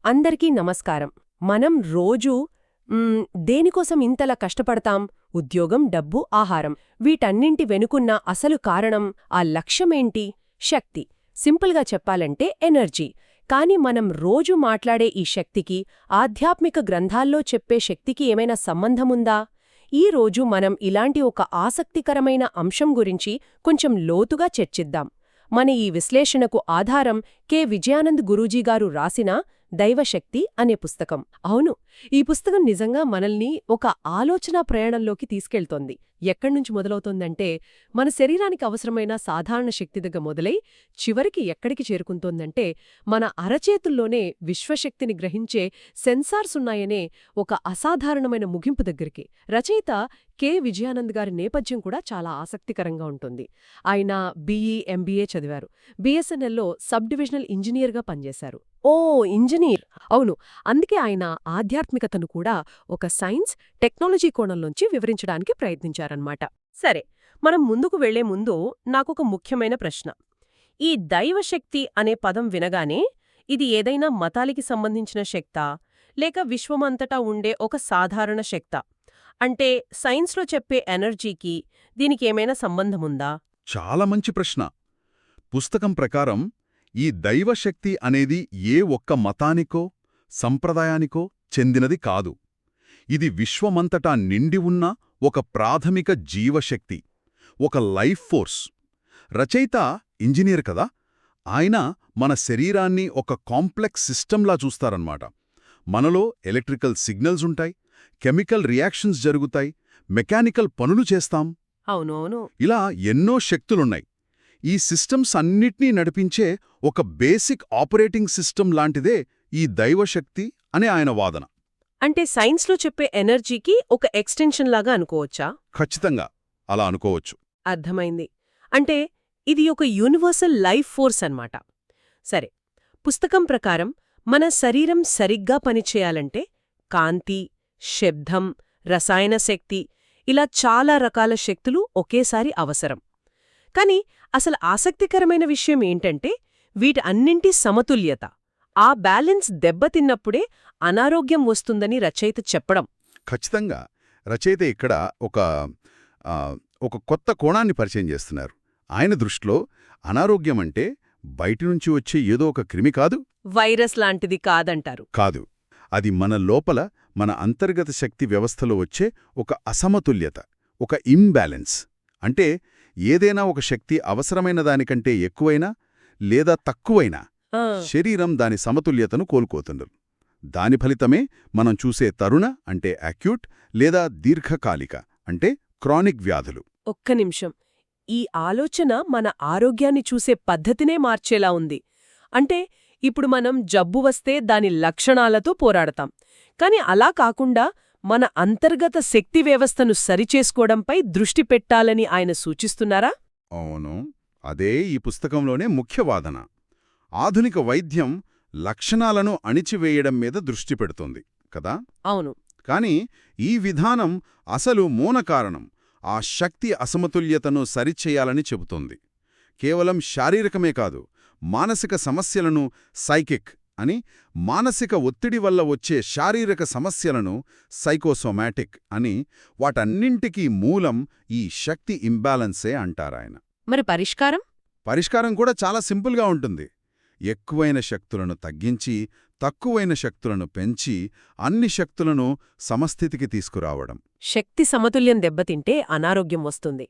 అందరికీ నమస్కారం. మనం రోజూ దేనికోసం ఇంతలా కష్టపడతాం? ఉద్యోగం, డబ్బు, ఆహారం. వీటన్నింటి వెనుకున్న అసలు కారణం, ఆ లక్ష్యమేంటి? శక్తి. సింపుల్గా చెప్పాలంటే ఎనర్జీ. కాని మనం రోజూ మాట్లాడే ఈ శక్తికి, ఆధ్యాత్మిక గ్రంథాల్లో చెప్పే శక్తికి ఏమైనా సంబంధముందా? ఈ రోజు మనం ఇలాంటి ఒక ఆసక్తికరమైన అంశం గురించి కొంచెం లోతుగా చర్చిద్దాం. మన ఈ విశ్లేషణకు ఆధారం విజయానంద్ గురూజీగారు రాసిన దైవశక్తి అనే పుస్తకం. అవును, ఈ పుస్తకం నిజంగా మనల్ని ఒక ఆలోచనా ప్రయాణంలోకి తీసుకెళ్తోంది. ఎక్కడ్నుంచి మొదలవుతోందంటే, మన శరీరానికి అవసరమైన సాధారణ శక్తి దగ్గర మొదలై చివరికి ఎక్కడికి చేరుకుంటోందంటే, మన అరచేతుల్లోనే విశ్వశక్తిని గ్రహించే సెన్సార్స్ ఉన్నాయనే ఒక అసాధారణమైన ముగింపు దగ్గరికి. రచయిత విజయానంద్ గారి నేపథ్యం కూడా చాలా ఆసక్తికరంగా ఉంటుంది. ఆయన బీఈ, ఎంబీఏ చదివారు. బీఎస్ఎన్ఎల్లో సబ్ డివిజనల్ ఇంజనీర్గా పనిచేశారు. ఇంజనీర్! అవును, అందుకే ఆయన ఆధ్యాత్మికతను కూడా ఒక సైన్స్, టెక్నాలజీ కోణంలోంచి వివరించడానికి ప్రయత్నించారన్నమాట. సరే, మనం ముందుకు వెళ్లే ముందు నాకొక ముఖ్యమైన ప్రశ్న. ఈ దైవశక్తి అనే పదం వినగానే ఇది ఏదైనా మతాలకి సంబంధించిన శక్తా, లేక విశ్వమంతటా ఉండే ఒక సాధారణ శక్తా? అంటే సైన్స్లో చెప్పే ఎనర్జీకి దీనికేమైనా సంబంధముందా? చాలా మంచి ప్రశ్న. పుస్తకం ప్రకారం ఈ దైవశక్తి అనేది ఏ ఒక్క మతానికో, సంప్రదాయానికో చెందినది కాదు. ఇది విశ్వమంతటా నిండి ఉన్న ఒక ప్రాథమిక జీవశక్తి, ఒక లైఫ్ ఫోర్స్. రచయిత ఇంజనీర్ కదా, ఆయన మన శరీరాన్ని ఒక కాంప్లెక్స్ సిస్టంలా చూస్తారన్నమాట. మనలో ఎలక్ట్రికల్ సిగ్నల్స్ ఉంటాయి, కెమికల్ రియాక్షన్స్ జరుగుతాయి, మెకానికల్ పనులు చేస్తాం. అవునవును. ఇలా ఎన్నో శక్తులున్నాయి. ఈ సిస్టమ్స్ అన్నిటినీ నడిపించే ఒక బేసిక్ ఆపరేటింగ్ సిస్టమ్ లాంటిదే ఈ దైవశక్తి అనే ఆయన వాదన. అంటే సైన్స్లో చెప్పే ఎనర్జీకి ఒక ఎక్స్టెన్షన్ లాగా అనుకోవచ్చా? ఖచ్చితంగా అలా అనుకోవచ్చు. అర్థమైంది. అంటే ఇది ఒక యూనివర్సల్ లైఫ్ ఫోర్స్ అన్నమాట. సరే, పుస్తకం ప్రకారం మన శరీరం సరిగ్గా పనిచేయాలంటే కాంతి, శబ్దం, రసాయన శక్తి, ఇలా చాలా రకాల శక్తులు ఒకేసారి అవసరం. కాని అసలు ఆసక్తికరమైన విషయం ఏంటంటే, వీటన్నింటి సమతుల్యత, ఆ బ్యాలెన్స్ దెబ్బతిన్నప్పుడే అనారోగ్యం వస్తుందని రచయిత చెప్పడం. ఖచ్చితంగా రచయిత ఇక్కడ ఒక కొత్త కోణాన్ని పరిచయం చేస్తున్నారు. ఆయన దృష్టిలో అనారోగ్యమంటే బయటినుంచి వచ్చే ఏదో ఒక క్రిమి కాదు, వైరస్ లాంటిది కాదంటారు. కాదు. అది మన లోపల, మన అంతర్గత శక్తి వ్యవస్థలో వచ్చే ఒక అసమతుల్యత, ఒక ఇంబ్యాలెన్స్. అంటే ఏదైనా ఒక శక్తి అవసరమైన దానికంటే ఎక్కువైనా లేదా తక్కువైనా శరీరం దాని సమతుల్యతను కోల్పోతుండరు. దాని ఫలితమే మనం చూసే తరుణ అంటే అక్యూట్ లేదా దీర్ఘకాలిక అంటే క్రానిక్ వ్యాధులు. ఒక్క నిమిషం, ఈ ఆలోచన మన ఆరోగ్యాన్ని చూసే పద్ధతినే మార్చేలా ఉంది. అంటే ఇప్పుడు మనం జబ్బు వస్తే దాని లక్షణాలతో పోరాడతాం, కాని అలా కాకుండా మన అంతర్గత శక్తి వ్యవస్థను సరిచేసుకోవడంపై దృష్టి పెట్టాలని ఆయన సూచిస్తున్నారా? అవును, అదే ఈ పుస్తకంలోనే ముఖ్య వాదన. ఆధునిక వైద్యం లక్షణాలను అణిచివేయడం మీద దృష్టి పెడుతోంది కదా. అవును. కాని ఈ విధానం అసలు మూలకారణం, ఆ శక్తి అసమతుల్యతను సరిచేయాలని చెబుతోంది. కేవలం శారీరకమే కాదు, మానసిక సమస్యలను, సైకిక్ అని మానసిక ఒత్తిడి వల్ల వచ్చే శారీరక సమస్యలను సైకోసోమాటిక్ అని, వాటన్నింటికీ మూలం ఈ శక్తి ఇంబ్యాలెన్సే అంటారాయన. మరి పరిష్కారం? పరిష్కారం కూడా చాలా సింపుల్గా ఉంటుంది. ఎక్కువైన శక్తులను తగ్గించి, తక్కువైన శక్తులను పెంచి, అన్ని శక్తులను సమస్థితికి తీసుకురావడం. శక్తి సమతుల్యం దెబ్బతింటే అనారోగ్యం వస్తుంది.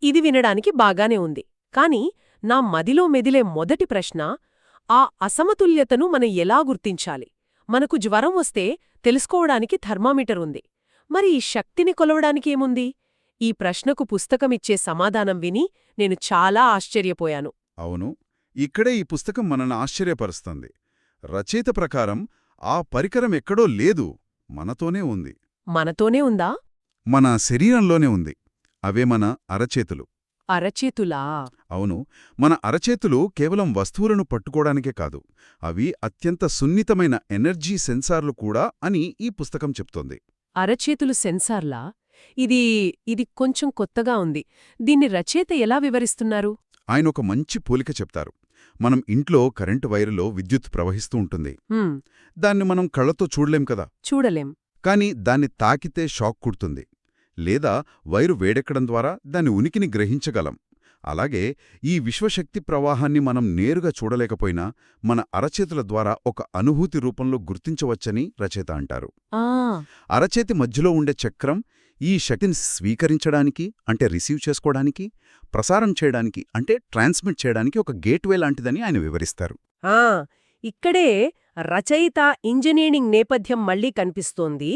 ఇది వినడానికి బాగానే ఉంది. కాని నా మదిలో మెదిలే మొదటి ప్రశ్న, ఆ అసమతుల్యతను మనం ఎలా గుర్తించాలి? మనకు జ్వరం వస్తే తెలుసుకోవడానికి థర్మామీటర్ ఉంది. మరి ఈ శక్తిని కొలవడానికి ఏముంది? ఈ ప్రశ్నకు పుస్తకమిచ్చే సమాధానం విని నేను చాలా ఆశ్చర్యపోయాను. అవును, ఇక్కడే ఈ పుస్తకం మనల్ని ఆశ్చర్యపరుస్తుంది. రచయిత ప్రకారం ఆ పరికరం ఎక్కడో లేదు, మనతోనే ఉంది. మనతోనే ఉందా? మన శరీరంలోనే ఉంది. అవే మన అరచేతులు. అరచేతులా? అవును, మన అరచేతులు కేవలం వస్తువులను పట్టుకోవడానికే కాదు, అవి అత్యంత సున్నితమైన ఎనర్జీ సెన్సార్లు కూడా అని ఈ పుస్తకం చెప్తోంది. అరచేతులు సెన్సార్లా? ఇది కొంచెం కొత్తగా ఉంది. దీన్ని రచయిత ఎలా వివరిస్తున్నారు? ఆయన ఒక మంచి పోలిక చెప్తారు. మనం ఇంట్లో కరెంటు వైరులో విద్యుత్ ప్రవహిస్తూ ఉంటుంది. హ్మ్, దాన్ని మనం కళ్ళతో చూడలేం కదా. చూడలేం. కాని దాన్ని తాకితే షాక్ కుడుతుంది. లేదా వైరు వేడెక్కడం ద్వారా దాని ఉనికిని గ్రహించగలం. అలాగే ఈ విశ్వశక్తి ప్రవాహాన్ని మనం నేరుగా చూడలేకపోయినా మన అరచేతుల ద్వారా ఒక అనుభూతి రూపంలో గుర్తించవచ్చని రచయిత అంటారు. ఆ అరచేతి మధ్యలో ఉండే చక్రం ఈ శక్తిని స్వీకరించడానికి అంటే రిసీవ్ చేసుకోవడానికి, ప్రసారం చేయడానికి అంటే ట్రాన్స్మిట్ చేయడానికి ఒక గేట్వే లాంటిదని ఆయన వివరిస్తారు. ఆ ఇక్కడే రచయిత ఇంజనీరింగ్ నేపథ్యం మళ్ళీ కనిపిస్తోంది.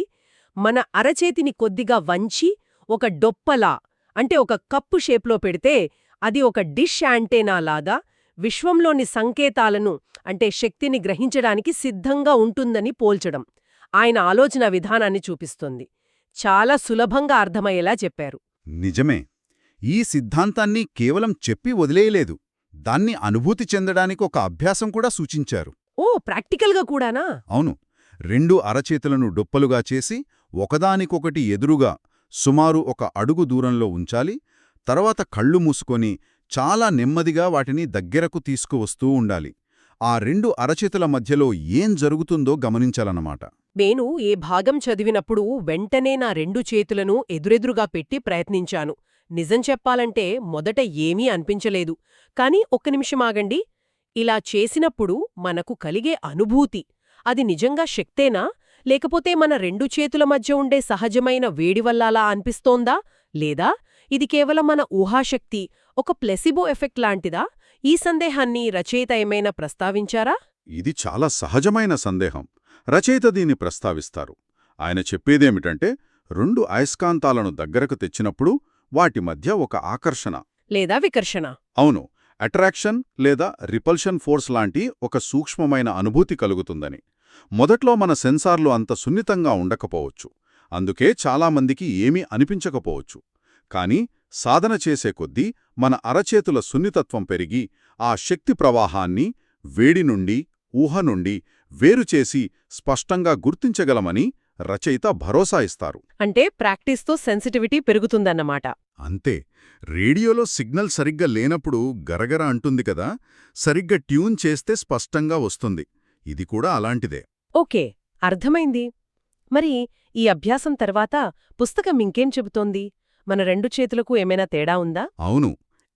మన అరచేతిని కొద్దిగా వంచి ఒక డొప్పలా అంటే ఒక కప్పు షేప్లో పెడితే అది ఒక డిష్ యాంటేనా లాగా విశ్వంలోని సంకేతాలను అంటే శక్తిని గ్రహించడానికి సిద్ధంగా ఉంటుందని పోల్చడం ఆయన ఆలోచన విధానాన్ని చూపిస్తుంది. చాలా సులభంగా అర్థమయ్యేలా చెప్పారు. నిజమే. ఈ సిద్ధాంతాన్ని కేవలం చెప్పి వదిలేయలేదు. దాన్ని అనుభూతి చెందడానికి ఒక అభ్యాసం కూడా సూచించారు. ఓ ప్రాక్టికల్గా కూడానా? అవును. 2 అరచేతులను డొప్పలుగా చేసి ఒకదానికొకటి ఎదురుగా సుమారు 1 అడుగు దూరంలో ఉంచాలి. తర్వాత కళ్ళు మూసుకొని చాలా నెమ్మదిగా వాటిని దగ్గరకు తీసుకువస్తూ ఉండాలి. ఆ 2 అరచేతుల మధ్యలో ఏం జరుగుతుందో గమనించాలన్నమాట. నేను ఏ భాగం చదివినప్పుడు వెంటనే నా 2 చేతులను ఎదురెదురుగా పెట్టి ప్రయత్నించాను. నిజం చెప్పాలంటే మొదట ఏమీ అనిపించలేదు. కాని ఒక్క నిమిషం ఆగండి. ఇలా చేసినప్పుడు మనకు కలిగే అనుభూతి అది నిజంగా శక్తేనా, లేకపోతే మన 2 చేతుల మధ్య ఉండే సహజమైన వేడి వల్ల అలా అనిపిస్తోందా, లేదా ఇది కేవలం మన ఊహాశక్తి, ఒక ప్లెసిబో ఎఫెక్ట్ లాంటిదా? ఈ సందేహాన్ని రచయిత ఏమైనా ప్రస్తావించారా? ఇది చాలా సహజమైన సందేహం. రచయిత దీన్ని ప్రస్తావిస్తారు. ఆయన చెప్పేదేమిటంటే 2 అయస్కాంతాలను దగ్గరకు తెచ్చినప్పుడు వాటి మధ్య ఒక ఆకర్షణ లేదా వికర్షణ, అవును, అట్రాక్షన్ లేదా రిపల్షన్ ఫోర్స్ లాంటి ఒక సూక్ష్మమైన అనుభూతి కలుగుతుందని. మొదట్లో మన సెన్సార్లు అంత సున్నితంగా ఉండకపోవచ్చు. అందుకే చాలామందికి ఏమీ అనిపించకపోవచ్చు. కాని సాధన చేసే కొద్దీ మన అరచేతుల సున్నితత్వం పెరిగి ఆ శక్తి ప్రవాహాన్ని వేడి నుండి, ఊహ నుండి వేరుచేసి స్పష్టంగా గుర్తించగలమని రచయిత భరోసా ఇస్తారు. అంటే ప్రాక్టీస్తో సెన్సిటివిటీ పెరుగుతుందన్నమాట. అంతే. రేడియోలో సిగ్నల్ సరిగ్గా లేనప్పుడు గరగర అంటుంది కదా, సరిగ్గా ట్యూన్ చేస్తే స్పష్టంగా వస్తుంది. ఇది కూడా అలాంటిదే. ఓకే, అర్థమైంది. మరి ఈ అభ్యాసం తర్వాత పుస్తకం ఇంకేం చెబుతోంది? మన 2 చేతులకు ఏమైనా తేడా ఉందా? అవును.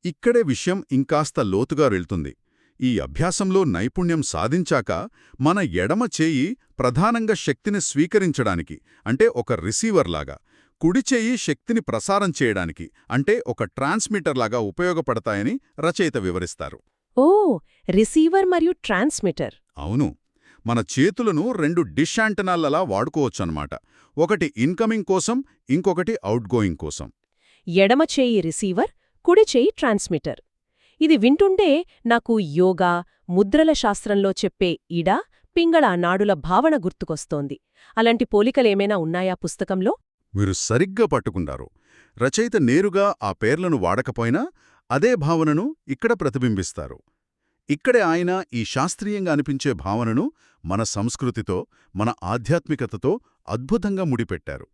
ఇక్కడే విషయం ఇంకాస్త లోతుగా వెళ్తుంది. ఈ అభ్యాసంలో నైపుణ్యం సాధించాక మన ఎడమ చేయి ప్రధానంగా శక్తిని స్వీకరించడానికి అంటే ఒక రిసీవర్లాగా, కుడి చేయి శక్తిని ప్రసారం చేయడానికి అంటే ఒక ట్రాన్స్మిటర్లాగా ఉపయోగపడతాయని రచయిత వివరిస్తారు. ఓ, రిసీవర్ మరియు ట్రాన్స్మిటర్. అవును. మన చేతులను 2 డిష్ యాంటెనాలలా వాడుకోవచ్చన్నమాట. ఒకటి ఇన్కమింగ్ కోసం, ఇంకొకటి అవుట్గోయింగ్ కోసం. ఎడమ చేయి రిసీవర్, కుడి చేయి ట్రాన్స్మిటర్. ఇది వింటుంటే నాకు యోగా, ముద్రల శాస్త్రంలో చెప్పే ఇడ, పింగళ నాడుల భావన గుర్తుకొస్తోంది. అలాంటి పోలికలేమైనా ఉన్నాయా పుస్తకంలో? మీరు సరిగ్గా పట్టుకుంటారు. రచయిత నేరుగా ఆ పేర్లను వాడకపోయినా అదే భావనను ఇక్కడ ప్రతిబింబిస్తారు. ఇక్కడే ఆయన ఈ శాస్త్రీయంగా అనిపించే భావనను మన సంస్కృతితో, మన ఆధ్యాత్మికతతో అద్భుతంగా ముడిపెట్టారు.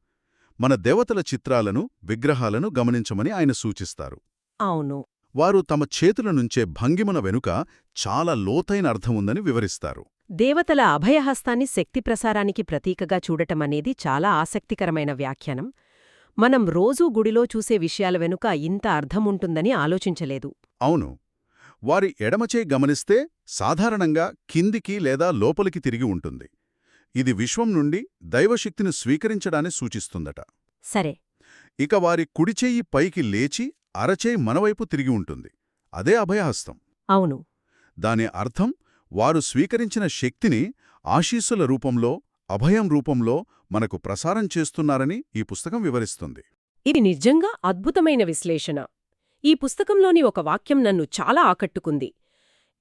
మన దేవతల చిత్రాలను, విగ్రహాలను గమనించమని ఆయన సూచిస్తారు. అవును. వారు తమ చేతుల నుంచే భంగిమన వెనుక చాలా లోతైన అర్థముందని వివరిస్తారు. దేవతల అభయహస్తాన్ని శక్తి ప్రసారానికి ప్రతీకగా చూడటమనేది చాలా ఆసక్తికరమైన వ్యాఖ్యానం. మనం రోజూ గుడిలో చూసే విషయాల వెనుక ఇంత అర్థముంటుందని ఆలోచించలేదు. అవును. వారి ఎడమచేయి గమనిస్తే సాధారణంగా కిందికి లేదా లోపలికి తిరిగి ఉంటుంది. ఇది విశ్వం నుండి దైవశక్తిని స్వీకరించడాన్ని సూచిస్తుందట. సరే. ఇక వారి కుడిచేయి పైకి లేచి అరచేయి మనవైపు తిరిగి ఉంటుంది. అదే అభయహస్తం. అవును. దాని అర్థం వారు స్వీకరించిన శక్తిని ఆశీస్సుల రూపంలో, అభయం రూపంలో మనకు ప్రసారం చేస్తున్నారని ఈ పుస్తకం వివరిస్తుంది. ఇది నిజంగా అద్భుతమైన విశ్లేషణ. ఈ పుస్తకంలోని ఒక వాక్యం నన్ను చాలా ఆకట్టుకుంది.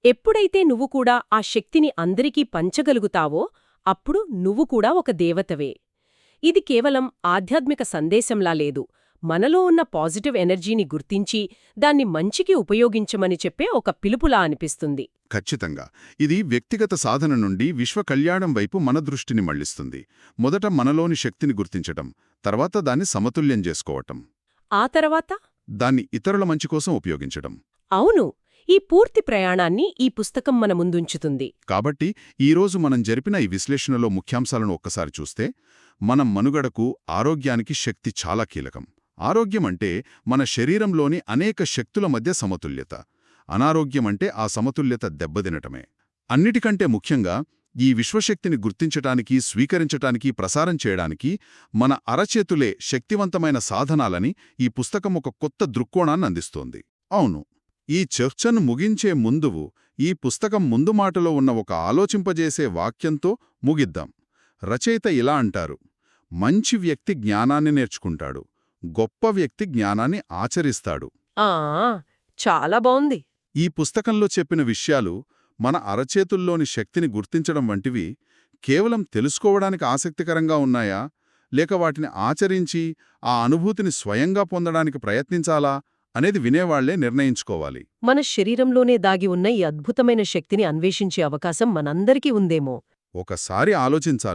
ఎప్పుడైతే నువ్వు కూడా ఆ శక్తిని అందరికీ పంచగలుగుతావో అప్పుడు నువ్వు కూడా ఒక దేవతవే. ఇది కేవలం ఆధ్యాత్మిక సందేశంలా లేదు, మనలో ఉన్న పాజిటివ్ ఎనర్జీని గుర్తించి దాన్ని మంచికి ఉపయోగించమని చెప్పే ఒక పిలుపులా అనిపిస్తుంది. ఖచ్చితంగా. ఇది వ్యక్తిగత సాధన నుండి విశ్వ కళ్యాణం వైపు మన దృష్టిని మళ్లిస్తుంది. మొదట మనలోని శక్తిని గుర్తించటం, తర్వాత దాన్ని సమతుల్యం చేసుకోవటం, ఆ తర్వాత దాన్ని ఇతరుల మంచి కోసం ఉపయోగించడం. అవును, ఈ పూర్తి ప్రయాణాన్ని ఈ పుస్తకం మన ముందుంచుతుంది. కాబట్టి ఈరోజు మనం జరిపిన ఈ విశ్లేషణలో ముఖ్యాంశాలను ఒక్కసారి చూస్తే, మనం మనుగడకు ఆరోగ్యానికి శక్తి చాలా కీలకం. ఆరోగ్యమంటే మన శరీరంలోని అనేక శక్తుల మధ్య సమతుల్యత. అనారోగ్యమంటే ఆ సమతుల్యత దెబ్బతినటమే. అన్నిటికంటే ముఖ్యంగా ఈ విశ్వశక్తిని గుర్తించటానికి, స్వీకరించటానికి, ప్రసారం చేయడానికి మన అరచేతులే శక్తివంతమైన సాధనాలని ఈ పుస్తకం ఒక కొత్త దృక్కోణాన్ని అందిస్తోంది. అవును, ఈ చర్చను ముగించే ముందు ఈ పుస్తకం ముందు మాటలో ఉన్న ఒక ఆలోచింపజేసే వాక్యంతో ముగిద్దాం. రచయిత ఇలా అంటారు: మంచి వ్యక్తి జ్ఞానాన్ని నేర్చుకుంటాడు, గొప్ప వ్యక్తి జ్ఞానాన్ని ఆచరిస్తాడు. చాలా బావుంది. ఈ పుస్తకంలో చెప్పిన విషయాలు మన అరచేతుల్లోని శక్తిని గుర్తించడం వంటివి కేవలం తెలుసుకోవడానికి ఆసక్తికరంగా ఉన్నాయా, లేక వాటిని ఆచరించి ఆ అనుభూతిని స్వయంగా పొందడానికి ప్రయత్నించాలా అనేది వినేవాళ్లే నిర్ణయించుకోవాలి. మన శరీరంలోనే దాగి ఉన్న ఈ అద్భుతమైన శక్తిని అన్వేషించే అవకాశం మనందరికీ ఉందేమో. ఒకసారి ఆలోచించాలి.